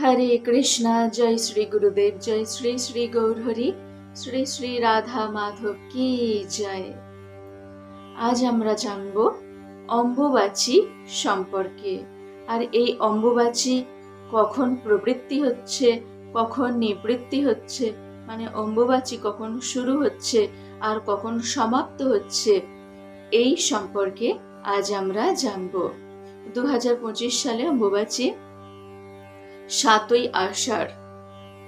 হরে কৃষ্ণা। জয় শ্রী গুরুদেব, জয় শ্রী শ্রী গৌরহরি, শ্রী শ্রী রাধা মাধব কি জয়। আজ আমরা জানব অম্বুবাচী সম্পর্কে। আর এই অম্বুবাচী কখন প্রবৃত্তি হচ্ছে, কখন নিবৃত্তি হচ্ছে, মানে অম্বুবাচী কখন শুরু হচ্ছে আর কখন সমাপ্ত হচ্ছে, এই সম্পর্কে আজ আমরা জানব। 2025 সালে অম্বুবাচী 7ই আষাঢ়।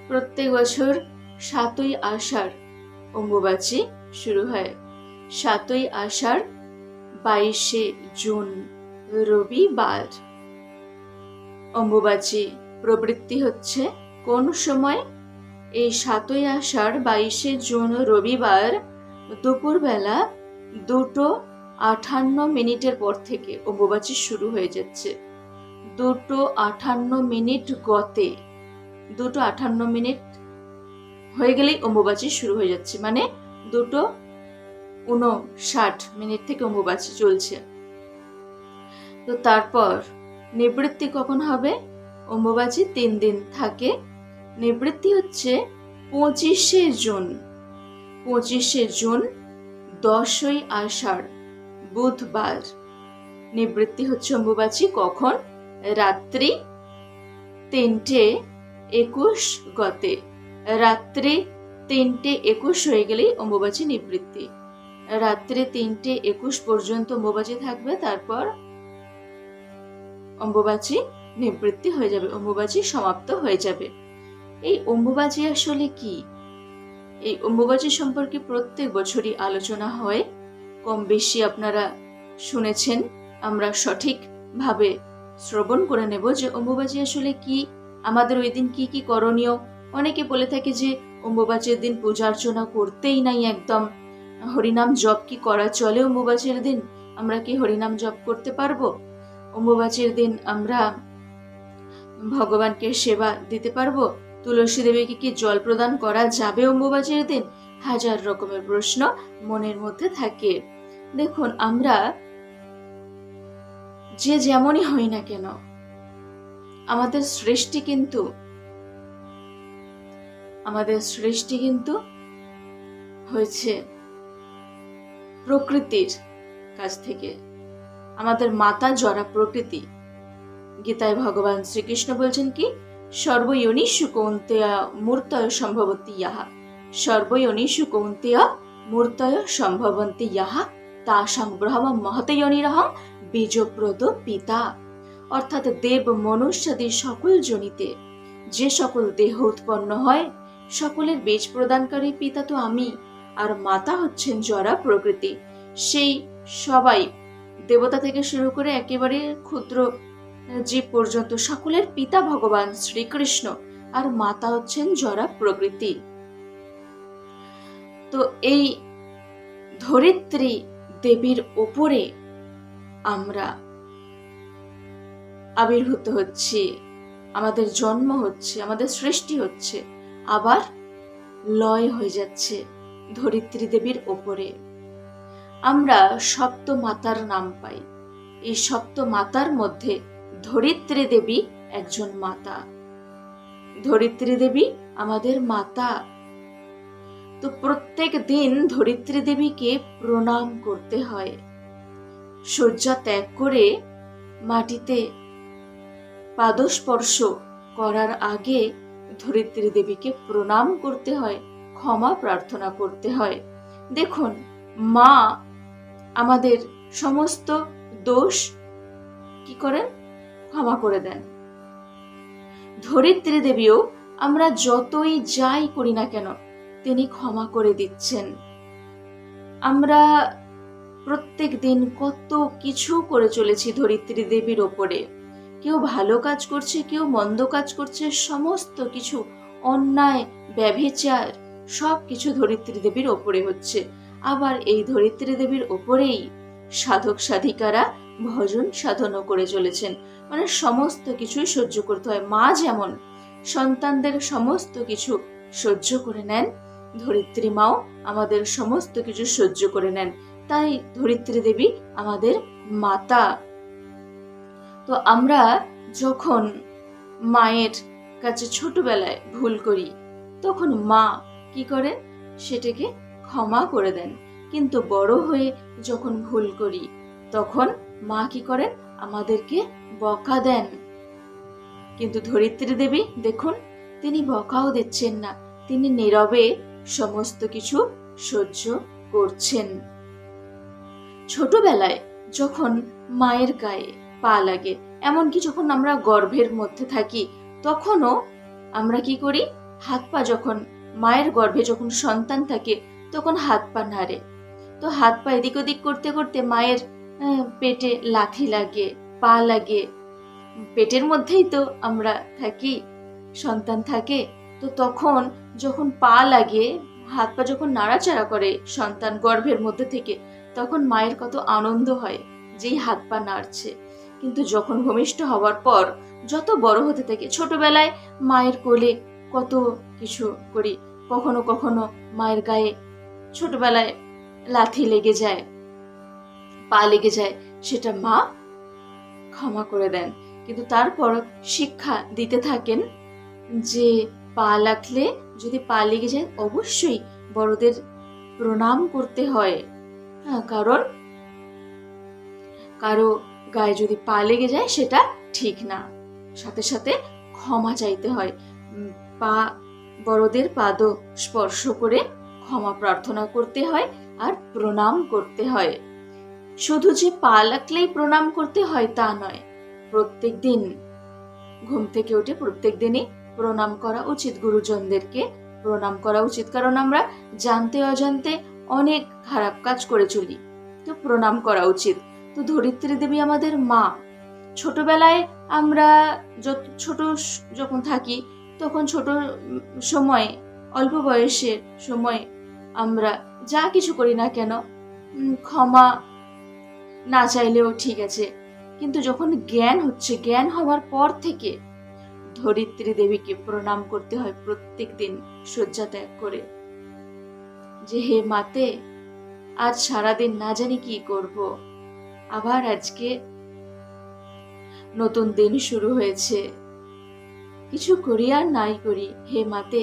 প্রত্যেক বছর 7ই আষাঢ় অম্বুবাচী শুরু হয়। 7ই আষাঢ় 22শে জুন রবিবার অম্বুবাচী প্রবৃত্তি হচ্ছে কোন সময়? এই 7ই আষাঢ় 22শে জুন রবিবার দুপুরবেলা 2:58 পর থেকে অম্বুবাচী শুরু হয়ে যাচ্ছে। 2:58 গতে 2:58 হয়ে গেলেই অম্বুবাচী শুরু হয়ে যাচ্ছে, মানে 2:59 থেকে অম্বুবাচী চলছে। তো তারপর নিবৃত্তি কখন হবে? অম্বুবাচী 3 দিন থাকে। নিবৃত্তি হচ্ছে 25শে জুন। 25শে জুন 10ই আষাঢ় বুধবার নিবৃত্তি হচ্ছে অম্বুবাচী। কখন? রাত্রি 3:21 গতে। রাত্রি 3:21 হয়ে গেলেই অম্বুবাচী নিবৃত্তি। রাত্রি 3:21 পর্যন্ত অম্বুবাচী থাকবে, তারপর অম্বুবাচী নিবৃত্তি হয়ে যাবে, অম্বুবাচী সমাপ্ত হয়ে যাবে। এই অম্বুবাচী আসলে কি? এই অম্বুবাচী সম্পর্কে প্রত্যেক বছরই আলোচনা হয়, কম বেশি আপনারা শুনেছেন। আমরা সঠিক ভাবে শ্রবণ করে নেব যে অম্বুবাচী আসলে কি, আমাদের ওই দিন কি কি করণীয়। অনেকে বলে থাকে যে অম্বুবাচীর দিন পূজা অর্চনা করতেই নাই, একদম হরিনাম জপ কি করা চলে অম্বুবাচীর দিন? আমরা কি হরিনাম জপ করতে পারবো? অম্বুবাচীর দিন আমরা ভগবানকে সেবা দিতে পারবো? তুলসী দেবীকে কি জল প্রদান করা যাবে অম্বুবাচীর দিন? হাজার রকমের প্রশ্ন মনের মধ্যে থাকে। দেখুন, আমরা যে যেমনই হই না কেন, আমাদের সৃষ্টি কিন্তু হয়েছে প্রকৃতির কাছ থেকে। আমাদের মাতা জরা প্রকৃতি। গীতায় ভগবান শ্রীকৃষ্ণ বলছেন কি? সর্বয়োনিষু কৌন্তেয় মূর্তয় সম্ভবন্তি ইয়াহা, সর্বয়োনিষু কৌন্তেয় মূর্তয় সম্ভবন্তি ইয়াহা তাসাং ব্রহ্ম মহতয়োনিরহং বীজপ্রদ পিতা। অর্থাৎ দেব মনুষ্যাদি সকল জনিতে যে সকল দেহ উৎপন্ন হয়, সকলের বীজ প্রদানকারী পিতা তো আমি, আর মাতা হচ্ছেন জরা প্রকৃতি। সেই সবাই, দেবতা থেকে শুরু করে একেবারে ক্ষুদ্র জীব পর্যন্ত, সকলের পিতা ভগবান শ্রীকৃষ্ণ, আর মাতা হচ্ছেন জরা প্রকৃতি। তো এই ধরিত্রী দেবীর ওপরে আমরা আবির্ভূত হচ্ছি, আমাদের জন্ম হচ্ছে, আমাদের সৃষ্টি হচ্ছে, আবার লয় হয়ে যাচ্ছে ধরিত্রী দেবীর ওপরে। আমরা সপ্ত মাতার নাম পাই। এই সপ্ত মাতার মধ্যে ধরিত্রী দেবী একজন মাতা। ধরিত্রী দেবী আমাদের মাতা। তো প্রত্যেক দিন ধরিত্রী দেবীকে প্রণাম করতে হয়। শয্যা ত্যাগ করে মাটিতে পাদস্পর্শ করার আগে ধরিত্রী দেবীকে প্রণাম করতে হয়, ক্ষমা প্রার্থনা করতে হয়। দেখুন, মা আমাদের সমস্ত দোষ কি করেন? ক্ষমা করে দেন। ধরিত্রী দেবীও আমরা যতই যাই করি না কেন তিনি ক্ষমা করে দিচ্ছেন। আমরা প্রত্যেক দিন কত কিছু করে চলেছি ধরিত্রী দেবীর ওপরে। কেউ ভালো কাজ করছে, কেউ মন্দ কাজ করছে, সমস্ত কিছু অন্যায় ব্যভিচার সব কিছু ধরিত্রী দেবীর ওপরে হচ্ছে। আবার এই ধরিত্রী দেবীর ওপরেই সাধক সাধিকারা ভজন সাধনও করে চলেছেন, মানে সমস্ত কিছুই সহ্য করতে হয়। মা যেমন সন্তানদের সমস্ত কিছু সহ্য করে নেন, ধরিত্রী মাও আমাদের সমস্ত কিছু সহ্য করে নেন। তাই ধরিত্রী দেবী আমাদের মাতা। তো আমরা যখন মায়ের কাছে ছোটবেলায় ভুল করি, তখন মা কি করেন, সেটাকে ক্ষমা করে দেন। কিন্তু বড় হয়ে যখন ভুল করি, তখন মা কি করেন, আমাদেরকে বকা দেন। কিন্তু ধরিত্রী দেবী দেখুন, তিনি বকাও দিচ্ছেন না, তিনি নীরবে সমস্ত কিছু সহ্য করছেন। ছোটবেলায় যখন মায়ের গায়ে পা লাগে, এমনকি যখন আমরা গর্ভের মধ্যে থাকি, তখনও আমরা কি করি, হাত পা যখন মায়ের গর্ভে যখন সন্তান থাকে, তখন হাত পা নাড়ে। তো হাত পা এদিক ওদিক করতে করতে মায়ের পেটে লাথি লাগে, পা লাগে। পেটের মধ্যেই তো আমরা থাকি, সন্তান থাকে। তো তখন যখন পা লাগে, হাত পা যখন নাড়াচাড়া করে সন্তান গর্ভের মধ্যে থেকে, তখন মায়ের কত আনন্দ হয় যেই হাত পা নাড়ছে। কিন্তু যখন ভূমিষ্ঠ হওয়ার পর যত বড় হতে থাকে, ছোটবেলায় মায়ের কোলে কত কিছু করি, কখনো কখনো মায়ের গায়ে ছোটবেলায় লাথি লেগে যায়, পা লেগে যায়, সেটা মা ক্ষমা করে দেন। কিন্তু তারপর শিক্ষা দিতে থাকেন যে পা লাগলে, যদি পা লেগে যায়, অবশ্যই বড়দের প্রণাম করতে হয়। কারণ কারো গায়ে যদি পা লেগে যায় সেটা ঠিক না, সাথে সাথে ক্ষমা চাইতে হয়। পা বড়দের পাদ স্পর্শ করে ক্ষমা প্রার্থনা করতে হয় আর প্রণাম করতে হয়। শুধু যে পা লাগলেই প্রণাম করতে হয় তা নয়, প্রত্যেক দিন ঘুম থেকে উঠে প্রত্যেক দিনই প্রণাম করা উচিত, গুরুজনদেরকে প্রণাম করা উচিত। কারণ আমরা জানতে অজান্তে অনেক খারাপ কাজ করে চলি, তো প্রণাম করা উচিত। তো ধরিত্রী দেবী আমাদের মা। ছোটবেলায় আমরা ছোট যখন থাকি, তখন ছোট সময়, অল্প বয়সের সময় আমরা যা কিছু করি না কেন, ক্ষমা না চাইলেও ঠিক আছে। কিন্তু যখন জ্ঞান হচ্ছে, জ্ঞান হওয়ার পর থেকে ধরিত্রী দেবীকে প্রণাম করতে হয় প্রত্যেক দিন শয্যা ত্যাগ করে, যে হে মাতে, আজ সারাদিন না জানি কি করব, আবার আজকে নতুন দিন শুরু হয়েছে, কিছু করি আর নাই করি, হে মাতে,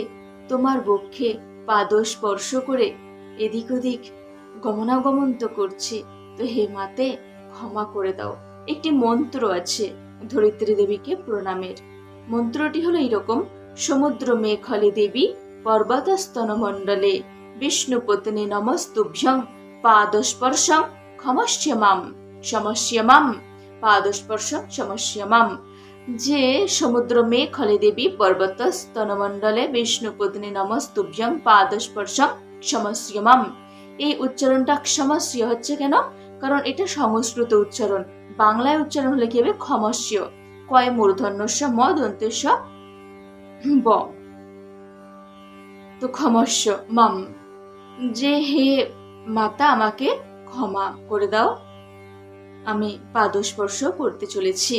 তোমার বক্ষে পাদ স্পর্শ করে এদিক ওদিক গমনাগমন তো করছি, তো হে মাতে ক্ষমা করে দাও। একটি মন্ত্র আছে ধরিত্রী দেবীকে প্রণামের। মন্ত্রটি হলো এইরকম: সমুদ্র মেখলে দেবী পর্বতস্তন মণ্ডলে বিষ্ণুপত্নী নমস্তুভ্যং পাদস্পর্শং ক্ষমস্যমাম সমস্যমাম পাদস্পর্শং সমস্যমাম। যে সমুদ্র মেখলে দেবী পর্বত স্তনমণ্ডলে বিষ্ণুপত্নী নমস্তুভ্যং পাদস্পর্শং সমস্যমাম। এই উচ্চারণটা সমস্য হচ্ছে কেন? কারণ এটা সংস্কৃত উচ্চারণ, বাংলায় উচ্চারণ হলে কি হবে? ক্ষমস্য, কয় মূর্ধন্যস্য ম দন্তেস্য ব। তো ক্ষমস্য মাম, যে হে মাতা, আমাকে ক্ষমা করে দাও, আমি পাদস্পর্শ করতে চলেছি।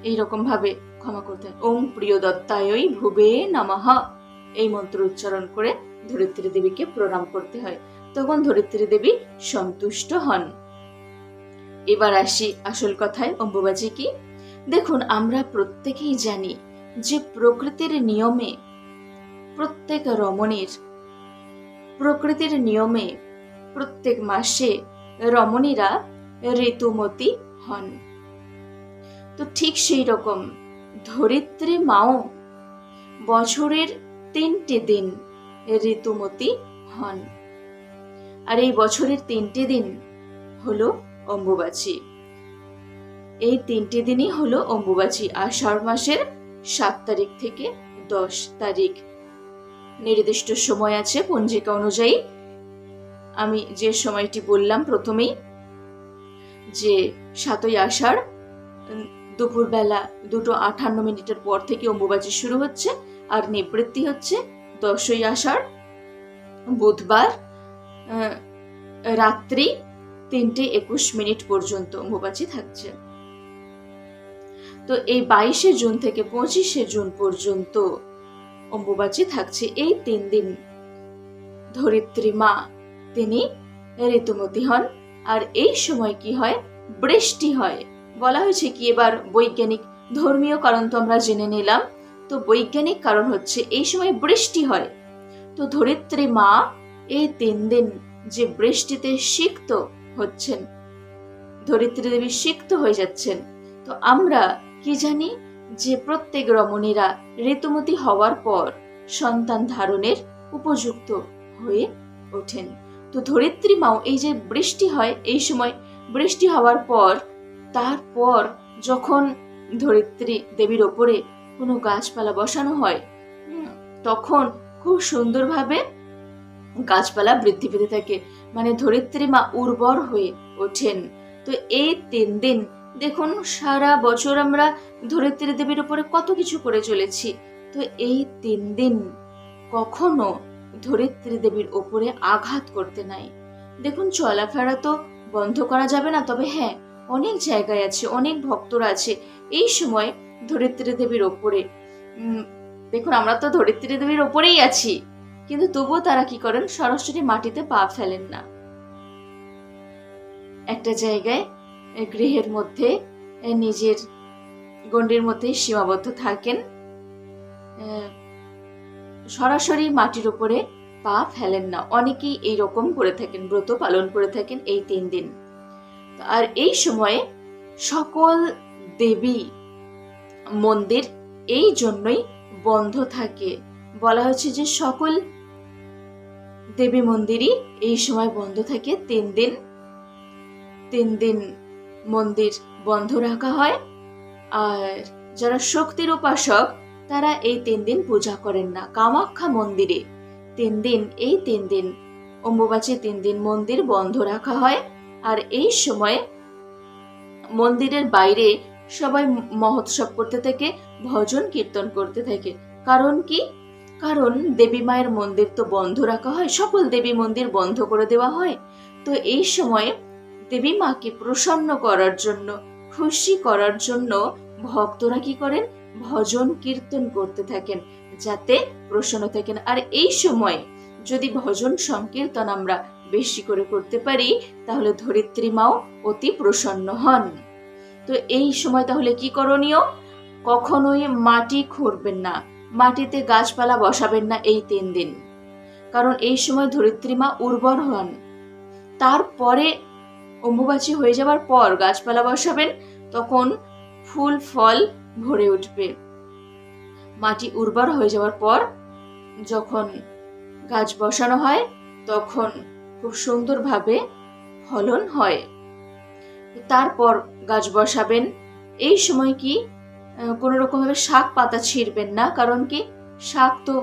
এইরকম ভাবে ক্ষমা করতে হয়। ওম প্রিয় দত্তায়ই ভুবে নমঃ, এই মন্ত্র উচ্চারণ করে ধরিত্রী দেবীকে প্রণাম করতে হয়। তখন ধরিত্রী দেবী সন্তুষ্ট হন। এবার আসি আসল কথায়, অম্বুবাচী কি? দেখুন, আমরা প্রত্যেকেই জানি যে প্রকৃতির নিয়মে, প্রত্যেক রমণীর প্রকৃতির নিয়মে প্রত্যেক মাসে রমণীরা ঋতুমতী হন। তো ঠিক সেই রকম ধরিত্রী মাও বছরের 3টে দিন ঋতুমতী হন। আর এই বছরের 3টে দিন হলো অম্বুবাচী। এই 3টে দিনই হলো অম্বুবাচী। আষাঢ় মাসের 7 তারিখ থেকে 10 তারিখ নির্দিষ্ট সময় আছে পঞ্জিকা অনুযায়ী। আমি যে সময়টি বললাম প্রথমেই, যে 7ই আষাঢ় দুপুরবেলা 2:58 পর থেকে অম্বুবাচী শুরু হচ্ছে, আর নিবৃত্তি হচ্ছে 10ই আষাঢ় বুধবার রাত্রি 3:21 পর্যন্ত অম্বুবাচী থাকছে। তো এই 22শে জুন থেকে 25শে জুন পর্যন্ত অম্বুবাচী থাকছে। এই 3 দিন ধরিত্রী মা তিনি ঋতুমতী হন। আর এই সময় কি হয়? বৃষ্টি হয়। বলা হয়েছে কি, এবার বৈজ্ঞানিক ধর্মীয় কারণ তো আমরা জেনে নিলাম, তো তো বৈজ্ঞানিক কারণ হচ্ছে এই সময় বৃষ্টি হয়। তো ধরিত্রী মা এই 3 দিন যে বৃষ্টিতে সিক্ত হচ্ছেন, ধরিত্রী দেবী সিক্ত হয়ে যাচ্ছেন। তো আমরা কি জানি যে প্রত্যেক রমণীরা ঋতুমতী হওয়ার পর সন্তান ধারণের উপযুক্ত হয়ে ওঠেন। তো ধরিত্রী মাও এই যে বৃষ্টি হয়, এই সময় বৃষ্টি হওয়ার পর তারপর যখন ধরিত্রী দেবীর ওপরে কোনো গাছপালা বসানো হয়, তখন খুব সুন্দরভাবে গাছপালা বৃদ্ধি পেতে থাকে, মানে ধরিত্রী মা উর্বর হয়ে ওঠেন। তো এই 3 দিন দেখুন, সারা বছর আমরা ধরিত্রী দেবীর উপরে কত কিছু করে চলেছি, তো এই 3 দিন কখনো ধরিত্রী দেবীর ওপরে আঘাত করতে নাই। দেখুন, চলাফেরা তো বন্ধ করা যাবে না, তবে হ্যাঁ, অনেক জায়গায় আছে, অনেক ভক্তরা আছে এই সময় ধরিত্রী দেবীর ওপরে। দেখুন, আমরা তো ধরিত্রী দেবীর ওপরেই আছি, কিন্তু তবুও তারা কি করেন, সরাসরি মাটিতে পা ফেলেন না। একটা জায়গায় গৃহের মধ্যে নিজের গণ্ডির মধ্যে সীমাবদ্ধ থাকেন, সরাসরি মাটির উপরে পা ফেলেন না। অনেকেই এইরকম করে থাকেন, ব্রত পালন করে থাকেন এই 3 দিন। আর এই সময়ে সকল দেবী মন্দির এই জন্যই বন্ধ থাকে। বলা হয়েছে যে সকল দেবী মন্দিরই এই সময় বন্ধ থাকে। 3 দিন 3 দিন মন্দির বন্ধ রাখা হয়। আর যারা শক্তির উপাসক তারা এই 3 দিন পূজা করেন না। কামাখ্যা মন্দিরে 3 দিন, এই 3 দিন অম্বুবাচী 3 দিন মন্দির বন্ধ রাখা হয়। আর এই সময় মন্দিরের বাইরে সবাই মহোৎসব করতে থাকে, ভজন কীর্তন করতে থাকে। কারণ কি? কারণ দেবী মায়ের মন্দির তো বন্ধ রাখা হয়, সকল দেবী মন্দির বন্ধ করে দেওয়া হয়। তো এই সময়ে দেবী মাকে প্রসন্ন করার জন্য, খুশি করার জন্য ভক্তরা কি করেন, ভজন কীর্তন করতে থাকেন, যাতে প্রসন্ন থাকেন। আর এই সময় যদি ভজন সংকীর্তন আমরা বেশি করে করতে পারি, তাহলে ধরিত্রী মাও অতি প্রসন্ন হন। তো এই সময় তাহলে কি করণীয়? কখনোই মাটি খুঁড়বেন না, মাটিতে গাছপালা বসাবেন না এই 3 দিন, কারণ এই সময় ধরিত্রী মা উর্বর হন। তারপরে অম্বুবাচী হয়ে যাবার পর গাছপালা বসাবেন, তখন ফুল ফল ভরে উঠবে। মাটি উর্বর হয়ে যাওয়ার পর যখন গাছ বসানো হয়, তখন খুব সুন্দরভাবে ফলন হয়। তারপর গাছ বসাবেন। এই সময় কি কোনো রকম ভাবে শাক পাতা ছিঁড়বেন না, কারণ কি, শাক তো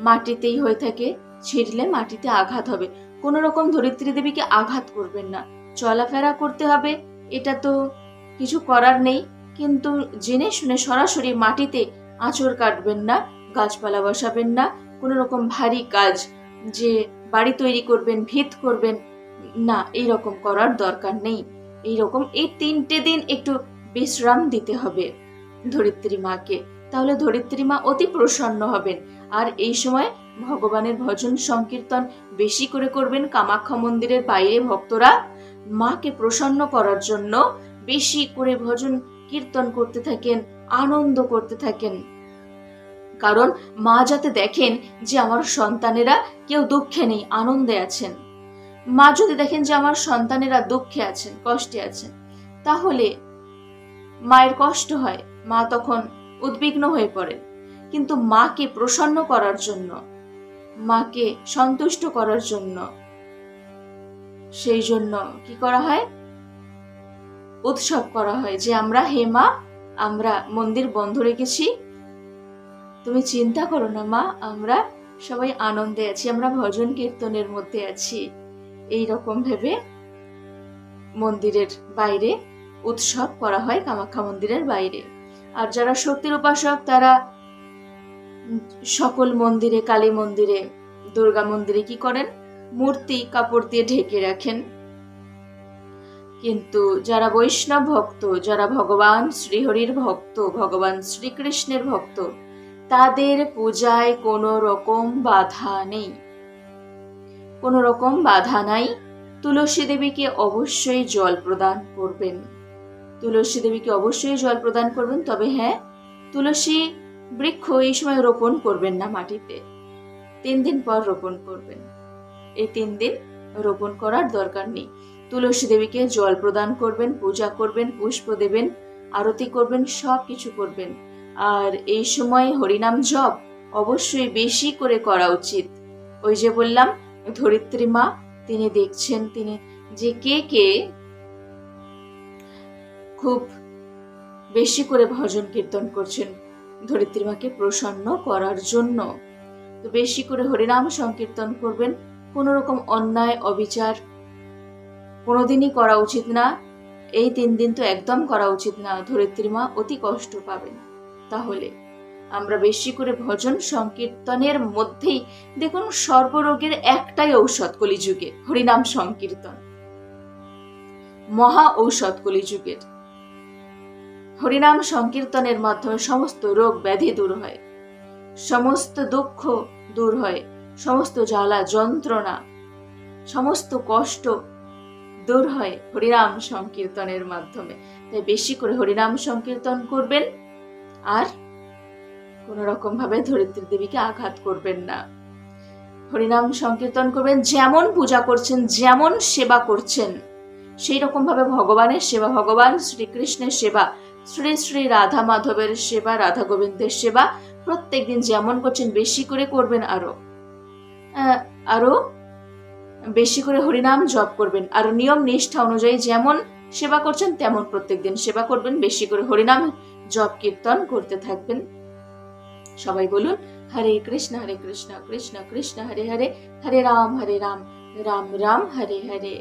মাটিতেই হয়ে থাকে, ছিঁড়লে মাটিতে আঘাত হবে। কোনো রকম ধরিত্রী দেবীকে আঘাত করবেন না। চলাফেরা করতে হবে, এটা তো কিছু করার নেই, কিন্তু জেনে শুনে সরাসরি মাটিতে আঁচড় কাটবেন না, গাছপালা বসাবেন না। কোনো রকম ভারী কাজ, যে বাড়ি তৈরি করবেন, ভিত করবেন না, এইরকম করার দরকার নেই। এইরকম এই 3টে দিন একটু বিশ্রাম দিতে হবে ধরিত্রী মাকে, তাহলে ধরিত্রী মা অতি প্রসন্ন হবেন। আর এই সময় ভগবানের ভজন সংকীর্তন বেশি করে করবেন। কামাখ্যা মন্দিরের বাইরে ভক্তরা মাকে প্রসন্ন করার জন্য বেশি করে ভজন কীর্তন করতে থাকেন, আনন্দ করতে থাকেন। কারণ মা যাতে দেখেন যে আমার সন্তানেরা কেউ দুঃখে নেই, আনন্দে আছেন। মা যদি দেখেন যে আমার সন্তানেরা দুঃখে আছেন, কষ্টে আছেন, তাহলে মায়ের কষ্ট হয়, মা তখন উদ্বিগ্ন হয়ে পড়েন। কিন্তু মাকে প্রসন্ন করার জন্য, মাকে সন্তুষ্ট করার জন্য, সেই জন্য কি করা হয়, উৎসব করা হয় যে আমরা, হে মা, আমরা মন্দির বন্ধ রেখেছি, তুমি চিন্তা করো না মা, আমরা সবাই আনন্দে আছি, আমরা ভজন কীর্তনের মধ্যে আছি। এই রকম ভেবে মন্দিরের বাইরে উৎসব করা হয়, কামাখ্যা মন্দিরের বাইরে। আর যারা শক্তির উপাসক তারা সকল মন্দিরে, কালী মন্দিরে, দুর্গা মন্দিরে কি করেন, মূর্তি কাপড় দিয়ে ঢেকে রাখেন। কিন্তু যারা বৈষ্ণব ভক্ত, যারা ভগবান শ্রীহরির ভক্ত, ভগবান শ্রীকৃষ্ণের ভক্ত, তাদের পূজায় কোনো রকম বাধা নেই, কোনো রকম বাধা নাই। তুলসী দেবীকে অবশ্যই জল প্রদান করবেন, তুলসী দেবীকে অবশ্যই জল প্রদান করবেন। তবে হ্যাঁ, তুলসী বৃক্ষ এই সময় রোপণ করবেন না মাটিতে, 3 দিন পর রোপণ করবেন। এই 3 দিন রোপণ করার দরকার নেই। তুলসী দেবীকে জল প্রদান করবেন, পূজা করবেন, পুষ্প দেবেন, আরতি করবেন, সব কিছু করবেন। আর এই সময় হরিনাম জপ অবশ্যই বেশি করে করা উচিত। ওই যে বললাম, ধরিত্রী মা তিনি দেখছেন, তিনি যে কে কে খুব বেশি করে ভজন কীর্তন করছেন ধরিত্রী মাকে প্রসন্ন করার জন্য। তো বেশি করে হরিনাম সংকীর্তন করবেন। কোনো রকম অন্যায় অবিচার কোনোদিনই করা উচিত না। এই 3 দিন তো একদম করা উচিত না, ধরিত্রী মা অতি কষ্ট পাবেন। তাহলে আমরা বেশি করে ভজন সংকীর্তনের মধ্যেই দেখুন, সর্বরোগের একটাই ঔষধ কলিযুগে, হরিনাম সংকীর্তন, মহা ঔষধ কলিযুগের। হরিনাম সংকীর্তনের মাধ্যমে সমস্ত রোগ ব্যাধি দূর হয়, সমস্ত দুঃখ দূর হয়, সমস্ত জ্বালা যন্ত্রণা, সমস্ত কষ্ট দূর হয় হরিনাম সংকীর্তনের মাধ্যমে। তাই বেশি করে হরিনাম সংকীর্তন করবেন, আর কোন রকম ভাবে ধরিত্রী দেবীকে আঘাত করবেন না। হরিনাম সংকীর্তন করবেন, যেমন পূজা করছেন, যেমন সেবা করছেন, সেই রকম ভাবে ভগবানের সেবা, ভগবান শ্রীকৃষ্ণের সেবা, শ্রী শ্রী রাধা মাধবের সেবা, রাধা গোবিন্দের সেবা প্রত্যেকদিন যেমন করছেন বেশি করে করবেন। আরো বেশি করে হরিনাম জপ করবেন, আর নিয়ম নিষ্ঠা অনুযায়ী যেমন সেবা করছেন তেমন প্রত্যেকদিন সেবা করবেন। বেশি করে হরিনাম জপ কীর্তন করতে থাকবেন। সবাই বলুন, হরে কৃষ্ণ কৃষ্ণ কৃষ্ণ হরে হরে, হরে রাম রাম রাম হরে হরে।